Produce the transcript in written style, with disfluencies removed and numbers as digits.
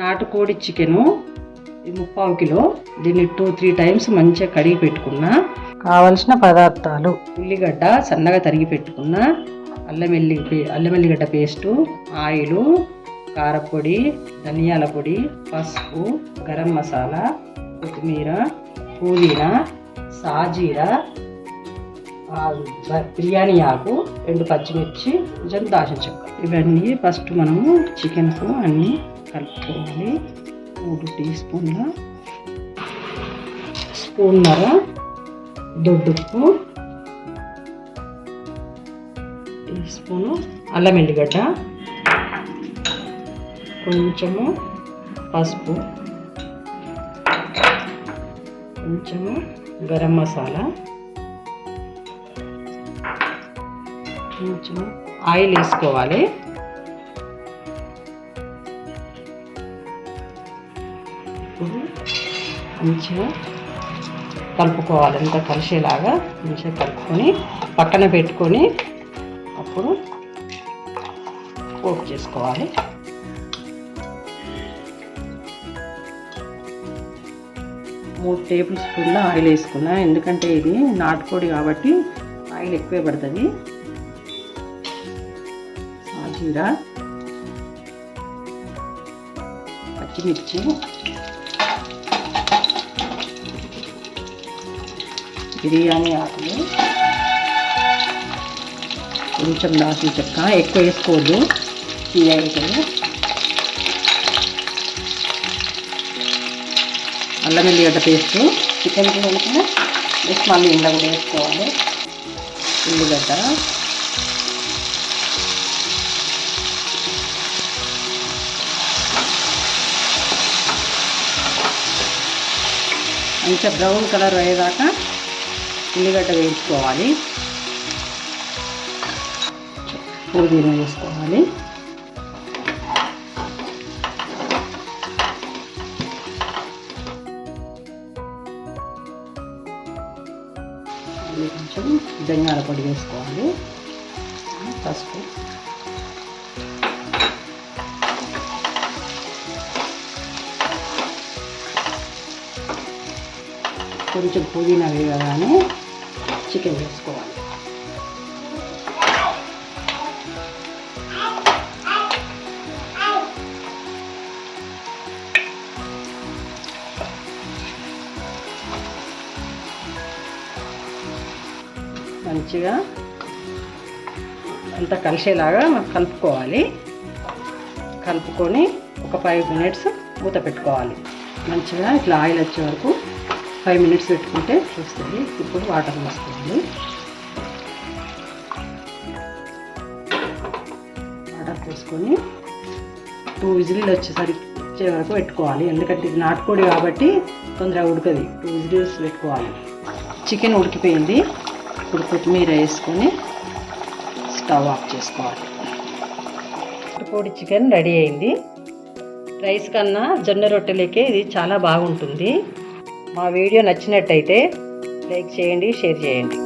నాటుకోడి chicken 3/4 kilo. దీన్ని 2-3 times మంచిగా కడిగి పెట్టుకున్నా. కావలసిన పదార్థాలు: ఉల్లిగడ్డ సన్నగా తరిగి పెట్టుకున్న, అల్లం వెల్లిగడ్డ పేస్టు, ఆయిలు, కారపొడి, ధనియాల పొడి, పసుపు, గరం మసాలా, కొత్తిమీర, పుదీనా, సాజీరా, బిర్యానీ ఆకు, 2 పచ్చిమిర్చి, కొంచెం దాల్చిన చెక్క. ఇవన్నీ ఫస్ట్ మనము చికెన్కు అన్నీ కలుపుకోవాలి. 3 టీ స్పూన్ల స్పూన్నర దొడ్డుప్పు, టీ స్పూను అల్లం వెల్లిగడ్డ, కొంచెము పసుపు, కొంచెము గరం మసాలా, కొంచెం ఆయిల్ వేసుకోవాలి. ఇప్పుడు మంచిగా కలుపుకోవాలి. అంతా కలిసేలాగా మంచిగా కలుపుకొని పక్కన పెట్టుకొని అప్పుడు పోపు చేసుకోవాలి. మూడు టేబుల్ స్పూన్ల ఆయిల్ వేసుకున్నా, ఎందుకంటే ఇది నాటుకోడి కాబట్టి ఆయిల్ ఎక్కువే పడుతుంది. సాజీరా, పచ్చిమిర్చి, బిర్యానీ ఆకులు, కొంచెం దాల్చిన చెక్క, ఎక్కువ వేసుకోవద్దు, తీయగలు, అల్లం వెల్లిగడ్డ పేస్టు, చికెన్కి కనుక నెక్స్ట్ మళ్ళీ ఇంట్లో కూడా వేసుకోవాలి. ఉల్లిగడ్డ, మంచిగా బ్రౌన్ కలర్ అయ్యేదాకా ఉల్లిగడ్డ వేయించుకోవాలి. పుదీనా వేసుకోవాలి. కొంచెం ధనియాల పొడి వేసుకోవాలి. పసుపు, కొంచెం పుదీనా వేయగానే చికెన్ వేసుకోవాలి. మంచిగా అంతా కలిసేలాగా కలుపుకోవాలి. కలుపుకొని ఒక 5 మినిట్స్ మూత పెట్టుకోవాలి. మంచిగా ఇట్లా ఆయిల్ వచ్చే వరకు 5 మినిట్స్ పెట్టుకుంటే చూస్తుంది. ఇప్పుడు వాటర్ పోసుకోవాలి. వాటర్ పోసుకొని 2 విజిల్లు వచ్చే వరకు పెట్టుకోవాలి. ఎందుకంటే ఇది నాటుకోడి కాబట్టి తొందరగా ఉడకది. 2 విజిల్స్ పెట్టుకోవాలి. చికెన్ ఉడికిపోయింది. ఇప్పుడు కొత్తిమీర వేసుకొని స్టవ్ ఆఫ్ చేసుకోవాలి. నాటుకోడి చికెన్ రెడీ అయింది. రైస్ కన్నా జొన్న రొట్టెలకే ఇది చాలా బాగుంటుంది. మా వీడియో నచ్చినట్టయితే లైక్ చేయండి, షేర్ చేయండి.